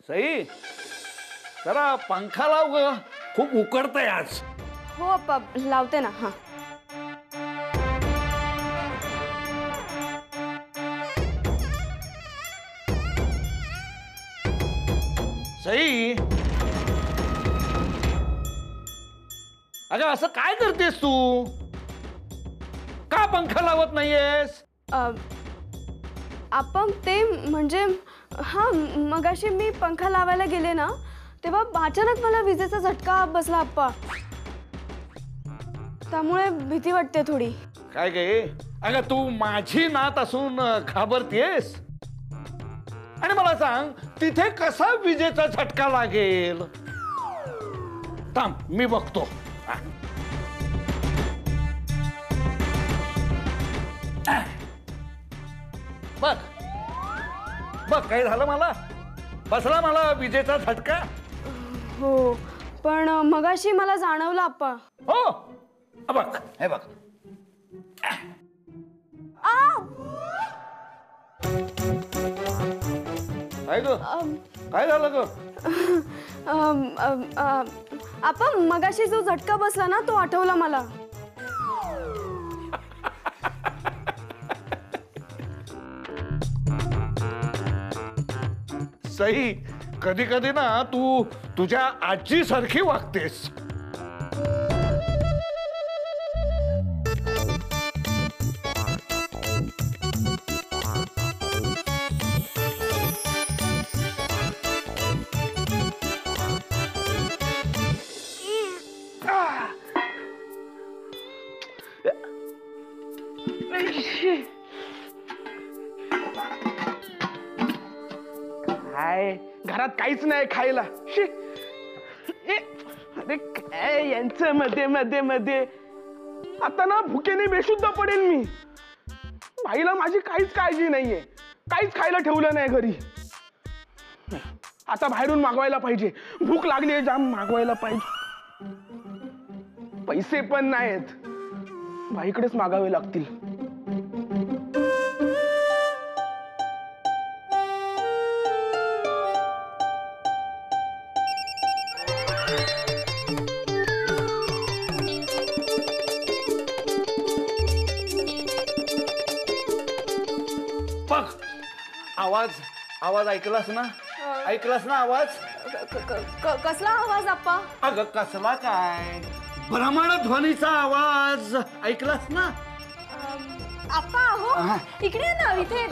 सई जरा पंखा लाव ग, खूप उकडतंय आज. हो अप्पा, लावते ना. हा सई, अगं असं काय करतेस तू? का पंखा लावत नाहीयेस? अप्पा ते म्हणजे हा मगाशी मी पंखा लावायला गेले ना तेव्हा अचानक मला विजेचा झटका बसला अप्पा, त्यामुळे भीती वाटते थोडी. काय गे, अगं तू माझी नात असून घाबरतेस? आणि मला सांग तिथे कसा विजेचा झटका लागेल? थांब मी बघतो. बघ बघ काय झालं, मला बसला मला विजेचा झटका. हो पण मगाशी मला जाणवलं अप्पा. हो बघ, हे बघ. काय ग, काय झालं ग? अप्पा मगाशी जो झटका बसला ना तो आठवला मला. सई, कधी कधी ना तू तुझ्या आजी सारखी वागतेस. काय घरात काहीच नाही खायला. अरे काय यांचं मध्ये मध्ये मध्ये. आता ना भुकेने बेशुद्ध पडेल मी. बाईला माझी काहीच काळजी नाहीये, काहीच खायला ठेवलं नाही घरी. आता बाहेरून मागवायला पाहिजे, भूक लागली आहे जाम, मागवायला पाहिजे. पैसे पण नाहीत, बाईकडेच मागावे लागतील. बघ, आवाज आवाज ऐकलास ना? ऐकलास ना आवाज? कसला आवाज अप्पा? अगं कसला काय, भ्रमणध्वनीचा आवाज ऐकलास ना? अप्पा हो इकडे ना, इथे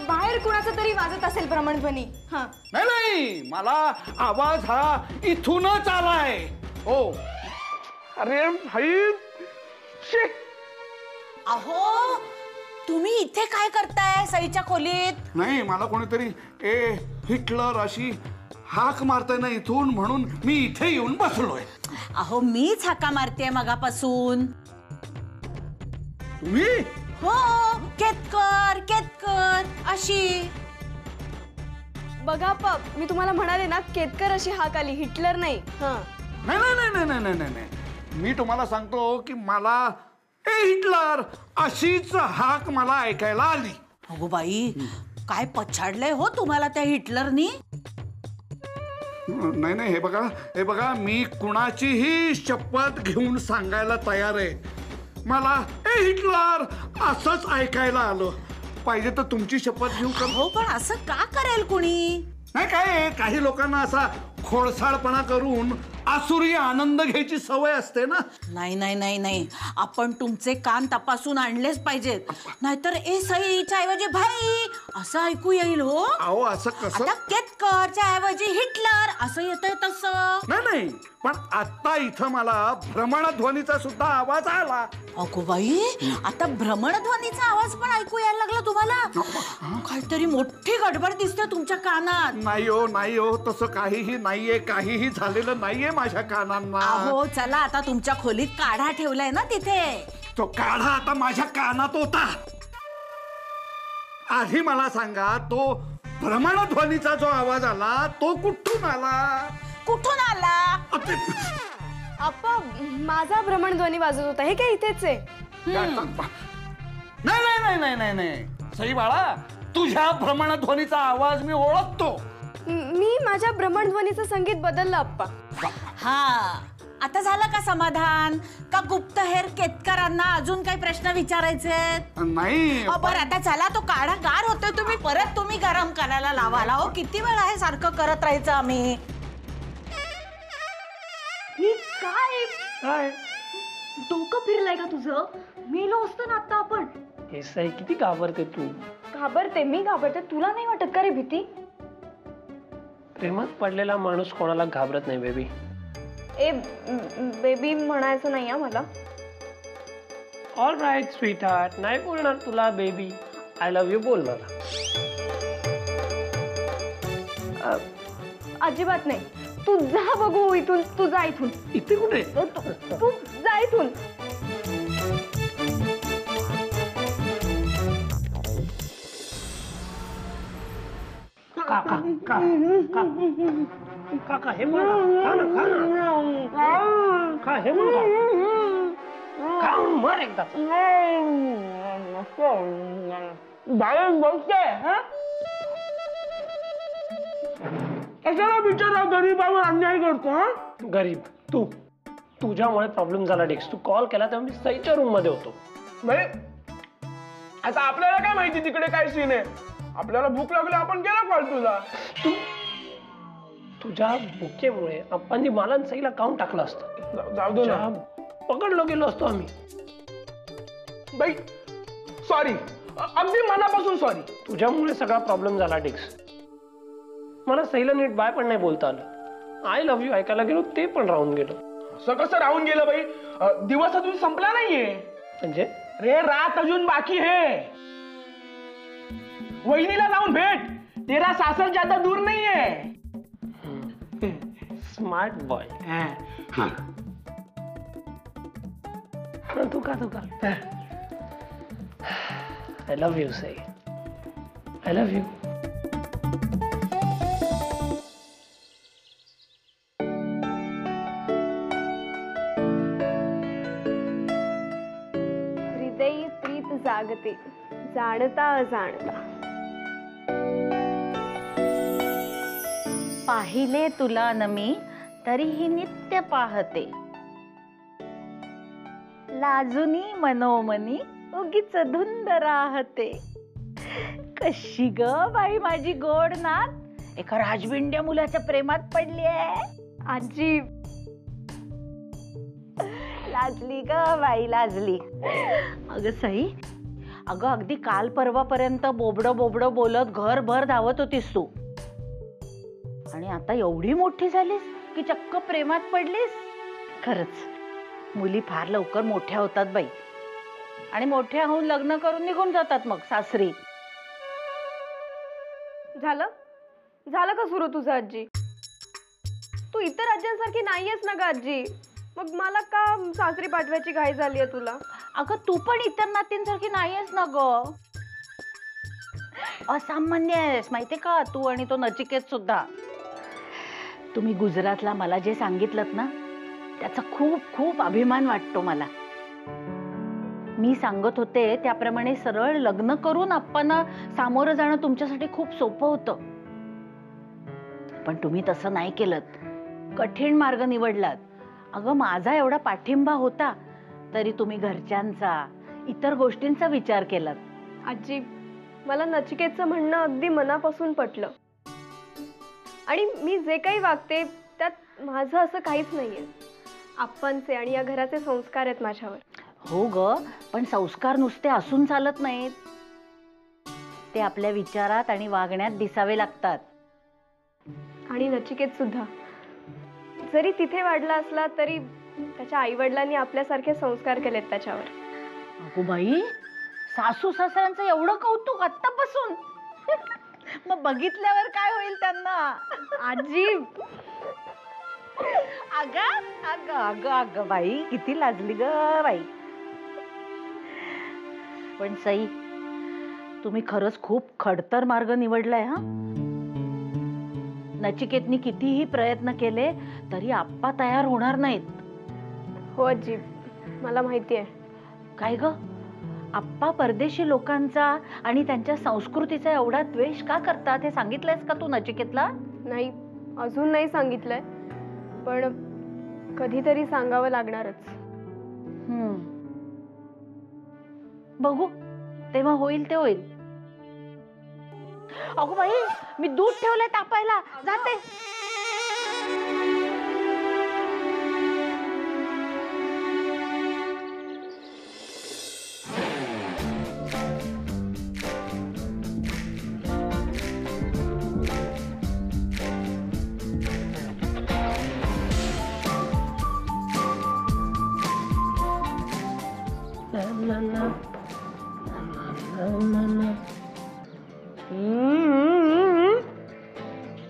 बाहेर कुणाचा तरी वाजत असेल भ्रमणध्वनी. हा नाही नाही, मला आवाज हा इथूनच आलाय. हो. अरे भाई, अहो तुम्ही इथे काय करताय सईच्या खोलीत? नाही, मला कोणीतरी हिटलर अशी हाक मारताय ना इथून, म्हणून मी इथे येऊन बसलोय. अहो मीच हाका मारतेय मगापासून. तुम्ही? हो, केतकर केतकर अशी. बघा अप्पा, मी तुम्हाला म्हणाले ना केतकर अशी हाक आली, हिटलर नाही. हा नाही नाही नाही नाही नाही नाही नाही, मी तुम्हाला सांगतो की मला हिटलर अशीच हाक मला ऐकायला आली. अगो बाई, काय पछाडलंय हो तुम्हाला त्या हिटलरनी. नाही नाही, हे बघा मी कुणाचीही शपथ घेऊन सांगायला तयार आहे. मला हिटलर असंच ऐकायला आलं. पाहिजे तर तुमची शपथ घेऊ का? हो पण असं का करेल कुणी? नाही काय, काही लोकांना असा खोडसाळपणा करून आसुरी आनंद घ्यायची सवय असते ना. नाही नाही नाही नाही, आपण तुमचे कान तपासून आणलेच पाहिजेत, नाहीतर ए सईच्या ऐवजी भाई असं ऐकू येईल हो. अहो असं कसं? आता केतकरच्या ऐवजी हिटलर असं येतंय तसं. नाही नाही, पण आता इथं मला भ्रमणध्वनीचा सुद्धा आवाज आला. अगो बाई, आता भ्रमणध्वनीचा आवाज पण ऐकू यायला लागला तुम्हाला? काहीतरी मोठी गडबड दिसते तुमच्या कानात. नाही हो, तसं काहीही नाहीये, काहीही झालेलं नाहीये माझ्या कानांना. अहो चला, आता तुमच्या खोलीत काढा ठेवलाय ना तिथे. तो काढा आता माझ्या कानात होता. आधी मला सांगा, तो भ्रमणध्वनीचा जो आवाज आला तो कुठून आला? कुठून आला? अप्पा माझा भ्रमणध्वनी वाजत होता, हे काय इथेच आहे. नाही नाही नाही नाही नाही, सई बाळा, तुझ्या भ्रमणध्वनीचा आवाज मी ओळखतो. मी मी माझ्या भ्रमणध्वनीचं संगीत बदललं आप्पा. हा, आता झालं का समाधान? का गुप्तहेर केतकरांना अजून काही प्रश्न विचारायचे आहेत? नाही बरं आता चला, तो काढा गार होतोय, तुम्ही गरम करायला लावाला. हो किती वेळ आहे सारखं करत राहायचं आम्ही? काय डोकं फिरलंय का तुझं? मेलो असतो ना आता आपण. एसाई किती घाबरते तू. घाबरते, मी घाबरते. तुला नाही वाटत का रे भीती? प्रेमात पडलेला माणूस कोणाला घाबरत नाही बेबी. बेबी म्हणायचं नाही हा मला. ऑल राईट स्वीट हार्ट, नाही बोलणार तुला बेबी. आय लव्ह यू बोल मला. अजिबात नाही. तू जा बघू इथून. तू जा इथून. इथे कुठे? तू जा इथून. काका काका हे बोल खा हे बोल खा मर एकदा. कशाला बिचारा गरीबावर अन्याय करतो? हा गरीब तू. तुझ्यामुळे प्रॉब्लेम झाला डेक्स. तू कॉल केला तेव्हा मी सईच्या रूम मध्ये होतो. नाही, आता आपल्याला काय माहिती तिकडे काय सीन आहे. आपल्याला भूक लागली, आपण केला कॉल तुला. तुझ्या भुकेमुळे आपण मला सईला काउंट टाकलं असतं. जाऊ दे ना. पकडलो गेलो असतो आम्ही. बाई सॉरी, अगदी मनापासून सॉरी. तुझ्यामुळे सगळा प्रॉब्लेम झाला डेक्स. मला सईला नीट बाय पण नाही बोलता आलं. आय लव्ह यू ऐकायला गेलो ते पण राहून गेलो. असं कसं राहून गेलं बाई? दिवस अजून संपला नाहीये. म्हणजे रे रात अजून बाकी है. वहिनीला जाऊन भेट. तेरा सासर ज्यादा दूर नाहीये. Smart boy. तू का I love you Sai. I love you. हृदयी प्रीत जागते, जाणता अजाणता. पाहिले तुला न मी तरीही नित्य पाहते, लाजुनी मनोमनी उगीच धुंद राहते. कशी ग बाई माझी गोड नात, एका राजविंड्या मुलाच्या प्रेमात पडली आहे. आजी लाजली ग बाई लाजली. अगं सई, अगं अगदी काल परवापर्यंत बोबडं बोलत घरभर धावत होतीस तू, आणि आता एवढी मोठी झालीस की चक्क प्रेमात पडलीस. खरंच मुली फार लवकर मोठ्या होतात बाई, आणि मोठ्या होऊन लग्न करून निघून जातात मग सासरी. झालं का सुरू तुझं आजी? तू इतर राज्यांसारखी नाहीयेस ना ग आजी. मग मला का सासरी पाठवायची घाई झालीये तुला? अगं तू पण इतर नातींसारखी नाहीयेस ना ग. असामान्य आहेस माहितीये का तू आणि तो नचिकेत सुद्धा. तुम्ही गुजरातला मला जे सांगितलं ना त्याचा खूप खूप अभिमान वाटतो मला. मी सांगत होते त्याप्रमाणे सरळ लग्न करून आपण सामोरं जाणं तुमच्यासाठी खूप सोपं होतं, पण तुम्ही तसं नाही केलं. कठीण मार्ग निवडलात. अगं माझा एवढा पाठिंबा होता तरी तुम्ही घरच्यांचा, इतर गोष्टींचा विचार केलात. आजी, मला नचिकेतचं म्हणणं अगदी मनापासून पटलं, आणि मी जे काही वागते त्यात माझं असं काहीच नाहीये. आपणचे आणि या घराचे संस्कार आहेत माझ्यावर. हो ग, पण संस्कार नुसते असून चालत नाहीत. ते आपल्या विचारात आणि वागण्यात दिसावे लागतात. आणि नचिकेत सुद्धा जरी तिथे वाढला असला तरी त्याच्या आई वडिलांनी आपल्यासारखे संस्कार केलेत त्याच्यावर. अगो बाई, सासू सासऱ्यांचं एवढं कौतुक आत्तापासून. मग बघितल्यावर काय होईल त्यांना? आजी, अगं अगं अगं अगं बाई, किती लाजली ग बाई. पण सई, तुम्ही खरंच खूप खडतर मार्ग निवडलाय. हा, नचिकेतनी कितीही प्रयत्न केले तरी आप्पा तयार होणार नाहीत. हो आजी, मला माहिती आहे. काय ग, आप्पा परदेशी लोकांचा आणि त्यांच्या संस्कृतीचा एवढा द्वेष का करतात हे सांगितलंयस का तू नचिकेतला? नाही, अजून नाही सांगितलंय, पण कधीतरी सांगावं लागणारच. बघू, तेव्हा होईल ते होईल. अगो बाई, मी दूध ठेवलंय तापायला, जाते.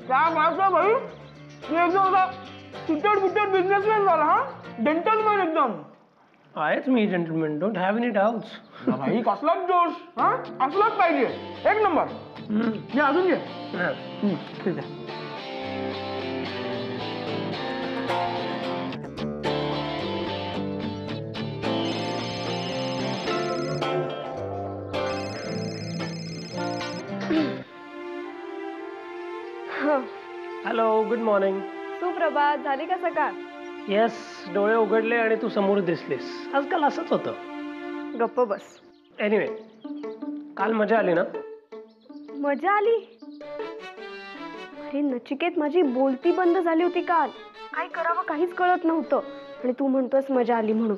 काय बाळा भाई, तुटड बुटड बिझनेसमॅन झाला हा, जेंटलमॅन एकदम. आहेच मी gentleman, don't have any doubts. भाई कसलाच जोश, हा असलाच पाहिजे, एक नंबर. मी अजून घे. ठीक आहे. Hello, good morning. सुप्रभात. झाली का सकाळ? येस, डोळे उघडले आणि तू समोर दिसलीस. आजकाल असंच होतं. गप्प बस. एनिवे, काल मजा आली ना? मजा आली? अरे नचिकेत, माझी बोलती बंद झाली होती काल. काय करावं काहीच कळत नव्हतं, आणि तू म्हणतोस मजा आली म्हणून.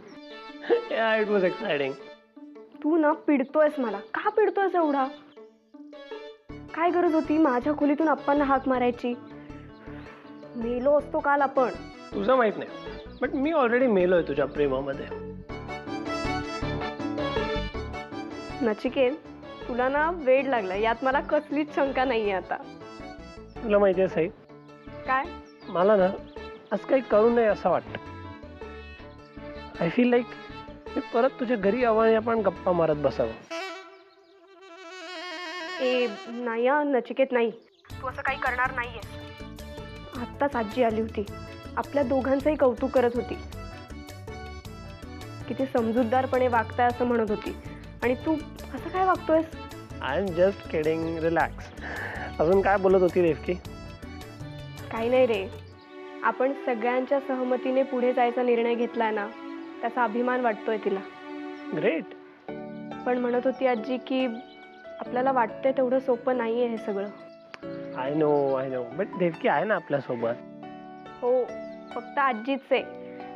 Yeah, it was exciting. तू ना पिडतोयस मला. का पिडतोयस एवढा? काय गरज होती माझ्या खोलीतून अप्पांना हाक मारायची? मेलो असतो काल आपण. तुझं माहित नाही, बट मी ऑलरेडी मेलोय तुझ्या प्रेमामध्ये. नचिकेत, तुला ना वेड लागलाय, यात मला कसलीच शंका नाहीये आता. तुला माहिती आहे साई, काय? मला ना असं काही करू नये असं वाटतं. आय फील लाईक मी परत तुझ्या घरी यावं आणि आपण गप्पा मारत बसावं. ए नाही नचिकेत, नाही. तू असं काही करणार नाहीये. आत्ताच आजी आली होती, आपल्या दोघांचंही कौतुक करत होती. किती समजूतदारपणे वागताय असं म्हणत होती, आणि तू असं काय वागतोयस? I am just kidding, relax. अजून काय बोलत होती रेवकी? काही नाही रे, आपण सगळ्यांच्या सहमतीने पुढे जायचा निर्णय घेतलाय ना, त्याचा अभिमान वाटतोय तिला. ग्रेट. पण म्हणत होती आजी की आपल्याला वाटतंय तेवढं सोपं नाहीये हे सगळं. आय नो, बट देवकी आहे ना आपल्यासोबत. हो, फक्त आजीच आहे,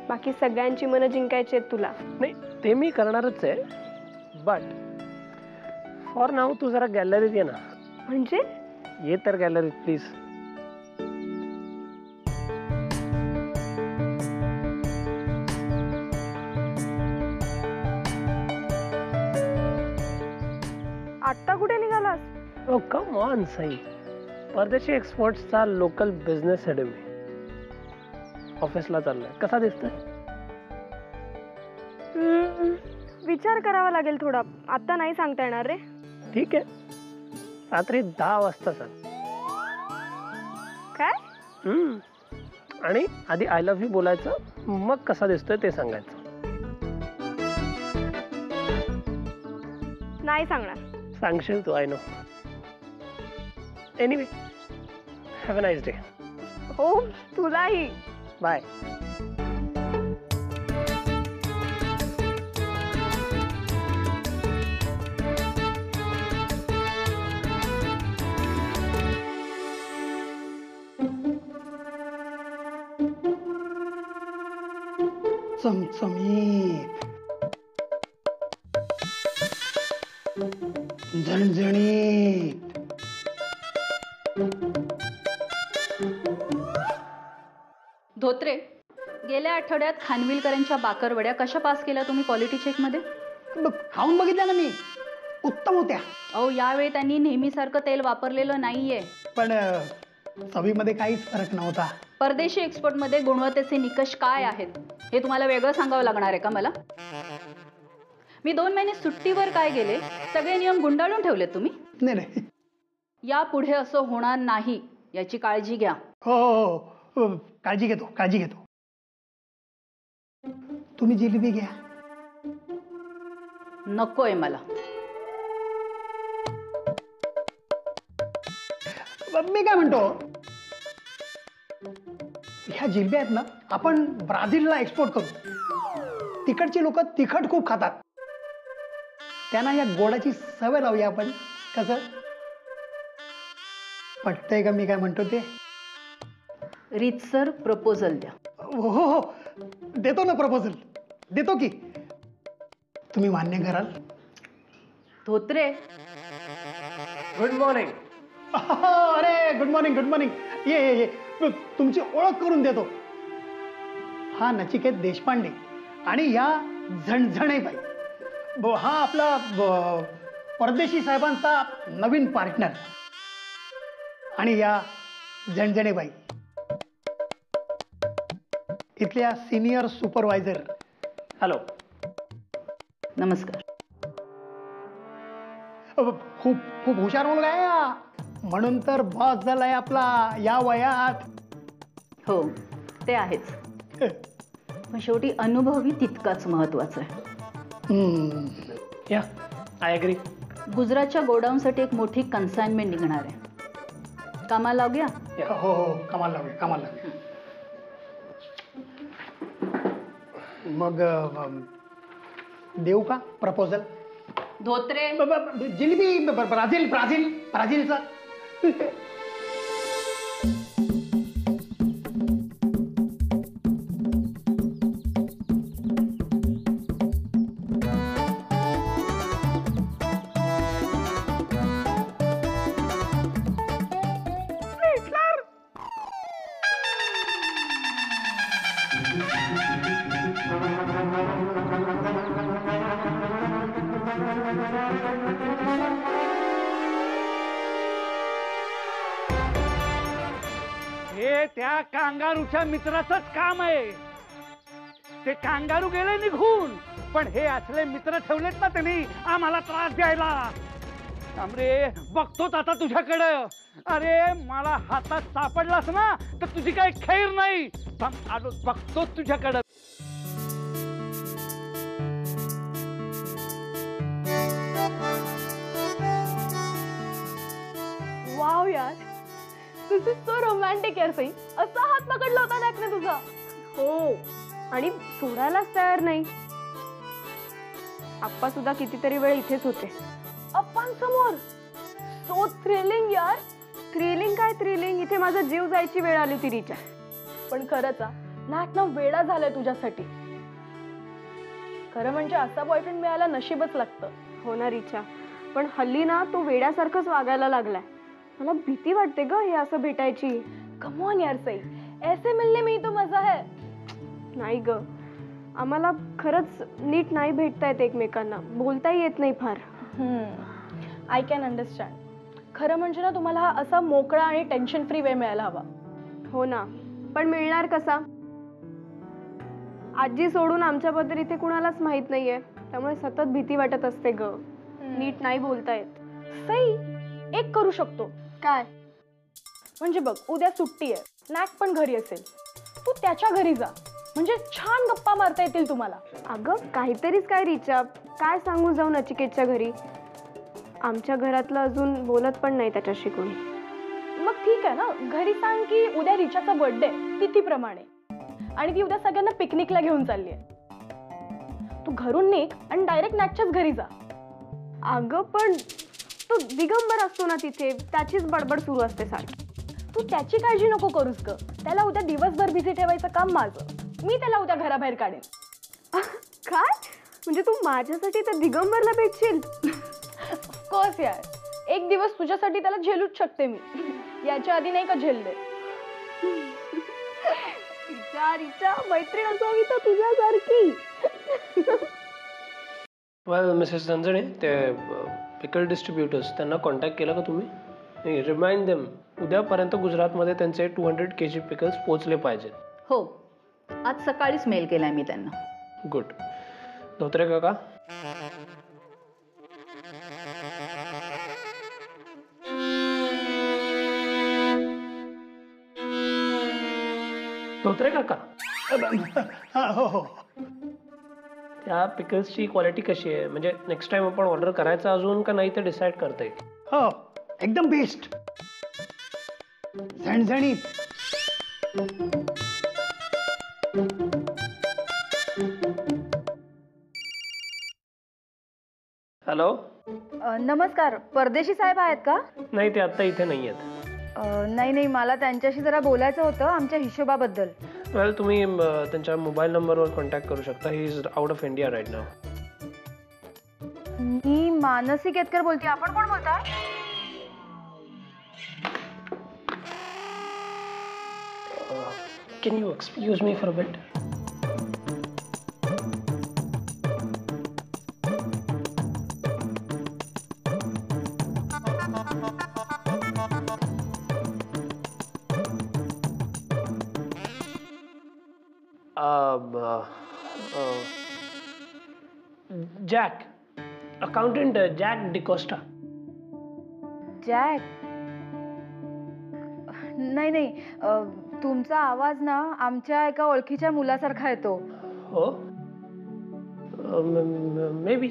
बाकी सगळ्यांची मनं जिंकायची आहेत तुला. नाही, ते मी करणारच आहे, बट फॉर नाव तू जरा गॅलरीत ये ना. म्हणजे? ये तर गॅलरीत प्लीज. आत्ता कुठे निघालास? ओ कम ऑन साई, परदेशी एक्सपोर्ट्सचा लोकल बिझनेस हेड मी. ऑफिसला चाललोय. कसा दिसतोय? विचार करावा लागेल थोडा, आता नाही सांगता येणार रे. ठीक आहे, रात्री 10 वाजता सांग. काय? आणि आधी आय लव्ह यू बोलायचं, मग कसा दिसतोय ते सांगायचं. नाही सांगणार. सांगशील तू, I know. Anyway, have a nice day. हो, तुलाही. बाय. चमचमीत, झणझणीत, धोत्रे, गेल्या आठवड्यात खानविलकरांच्या बाकरवड्या कशा पास केल्या तुम्ही क्वालिटी चेकमध्ये? खाऊन बघितल्या ना मी, उत्तम होत्या. अहो, यावेळी त्यांनी नेहमीसारखं तेल वापरलेलं नाहीये. पण चवीमध्ये काहीच फरक नव्हता. परदेशी एक्सपोर्टमध्ये गुणवत्तेचे निकष काय आहेत हे तुम्हाला वेगळं सांगावं लागणार आहे का मला? मी 2 महिने सुट्टीवर काय गेले, सगळे नियम गुंडाळून ठेवलेत तुम्ही. नाही, यापुढे असं होणार नाही याची काळजी घ्या. हो हो हो, काळजी घेतो. तुम्ही जिलेबी घ्या. नकोय मला. मी काय म्हणतो, ह्या जिलब्या आहेत ना, आपण ब्राझीलला एक्सपोर्ट करू. तिकडची लोक तिखट खूप खातात. त्यांना या गोडाची सवय लावूया आपण. कसं पटतंय का मी काय म्हणतो ते? रीतसर प्रपोजल द्या. हो हो हो, देतो ना प्रपोजल, देतो की. तुम्ही मान्य कराल? Dhotre, good morning. अरे गुड मॉर्निंग, गुड मॉर्निंग. ये ये ये, तुमची ओळख करून देतो. हा नचिकेत देशपांडे आणि या झणझणेबाई. हा आपला परदेशी साहेबांचा नवीन पार्टनर. आणि या झणझणेबाई इथल्या सिनियर सुपरवायझर. हॅलो. नमस्कार. खूप खूप हुशार मुलगा आहे हा. म्हणून तर बॉस झालाय आपला या वयात. हो, ते आहेच. पण शेवटी अनुभवही तितकाच महत्वाचा आहे. या, आय ॲग्री. गुजरातच्या गोडाऊनसाठी एक मोठी कन्साइनमेंट निघणार आहे. कामाला लावूया? हो हो, कामाला लावूया, कामाला लावूया. मग देऊ का proposal? Dhotre, jalebi Brazil Brazil ब्राझीलचा. हे त्या कांगारूच्या मित्राचंच काम आहे. ते कांगारू गेले निघून, पण हे असले मित्र ठेवलेत ना त्यांनी आम्हाला त्रास द्यायला. रे बघतोच आता तुझ्याकडं. अरे मला हातात सापडलास ना तर तुझी काही खैर नाही. आलो बघतोच तुझ्याकडं. वाव यार, दिस इज सो रोमॅन्टिक यार. सई असा हात पकडला होता नॅकने तुझा. हो, आणि सोडायलाच तयार नाही. आप्पा सुद्धा कितीतरी वेळ इथेच होते अप्पांसमोर. सो थ्रिलिंग यार. थ्रिलिंग काय थ्रिलिंग, इथे माझा जीव जायची वेळ आली होती रिचा. पण खरंच नाक ना वेडा झालाय तुझ्यासाठी. खरं म्हणजे असा बॉयफ्रेंड मिळायला नशीबच लागतं. हो ना रिचा, पण हल्ली ना तो वेड्यासारखंच वागायला लागलाय. मला भीती वाटते ग हे असं भेटायची. कम ऑन यार सई, ऐसे मिलने में ही तो मजा है. नाही ग, आम्हाला खरंच नीट नाही भेटता येत एकमेकांना. बोलताही येत नाही फार. I can understand. खरं म्हणजे ना तुम्हाला हा असा मोकळा आणि टेन्शन फ्री वेळ मिळायला हवा. हो ना, पण मिळणार कसा? आजी सोडून आमच्याबद्दल इथे कुणालाच माहित नाहीये. त्यामुळे सतत भीती वाटत असते ग. नीट नाही बोलता येत. सई, एक करू शकतो. काय? म्हणजे बघ, उद्या सुट्टी आहे, नॅक पण घरी असेल, तू त्याच्या घरी जा. म्हणजे छान गप्पा मारता येतील तुम्हाला. अगं काहीतरीच काय रिचा, काय सांगू जाऊ नचिकेतच्या घरी. आमच्या घरातलं अजून बोलत पण नाही त्याच्याशी कोणी. मग ठीक आहे ना, घरी सांग की उद्या रिचाचा बर्थडे तिथीप्रमाणे, आणि ती उद्या सगळ्यांना पिकनिकला घेऊन चालली आहे. तू घरून निघ आणि डायरेक्ट नॅकच्याच घरी जा. अगं पण तो दिगंबर असतो ना तिथे, त्याचीच बडबड सुरू असते सारखी. तू त्याची काळजी नको करूस ग. त्याला उद्या दिवसभर बिझी ठेवायचं काम माझं. मी त्याला उद्या घराबाहेर काढेन. काय म्हणजे तू माझ्यासाठी त्या दिगंबरला भेटशील? ऑफकोर्स यार, एक दिवस तुझ्यासाठी त्याला झेलूच शकते मी. याच्या आधी नाही का झेलले. रिचा रिचा, मैत्रीण असावी तर तुझ्यासारखी. वेल मिसेस झणझणे, ते पिकल डिस्ट्रीब्युटर्स त्यांना कॉन्टॅक्ट केला का तुम्ही? रिमाइंड देम, उद्यापर्यंत गुजरातमध्ये त्यांचे 200 kg पिकल्स पोचले पाहिजेत. हो, आज सकाळीच मेल केलाय मी त्यांना. गुड. धोत्रे काका, धोत्रे काका, हो हो, त्या पिकल्सची क्वालिटी कशी आहे? म्हणजे नेक्स्ट टाइम आपण ऑर्डर करायचा अजून का नाही ते डिसाईड करता येईल. हो एकदम बेस्ट, झणझणीत. हॅलो. नमस्कार, परदेशी साहेब आहेत का? नाही, ते आत्ता इथे नाही आहेत. नाही नाही, मला त्यांच्याशी जरा बोलायचं होतं आमच्या हिशोबाबद्दल. वेल, तुम्ही त्यांच्या मोबाईल नंबरवर कॉन्टॅक्ट करू शकता. He is out of India right नाव. मी मानसी केतकर बोलते. आपण कोण बोलता? Can you excuse me for a bit? Jack, accountant Jack DeCosta. Jack? नाही नाही, तुमचा आवाज ना आमच्या एका ओळखीच्या मुलासारखा येतो. हो, मे बी.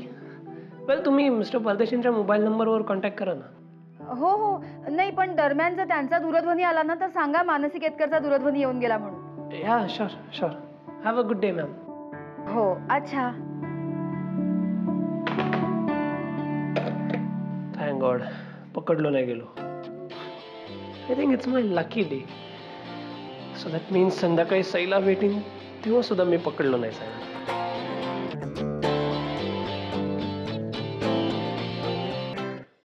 वेल, तुम्ही मिस्टर परदेशींच्या मोबाईल नंबरवर कॉन्टॅक्ट करा ना. हो हो, नाही पण दरम्यान जर त्यांचा दूरध्वनी आला ना तर सांगा मानसी केतकरचा दूरध्वनी येऊन गेला म्हणून. या, sure. Have a good day ma'am. हो, अच्छा. थँक गॉड, पकडलो नाही गेलो. I think it's my lucky day. So that means संध्याकाळी सईला भेटीन तेव्हा सुद्धा मी पकडलो नाही साहेब.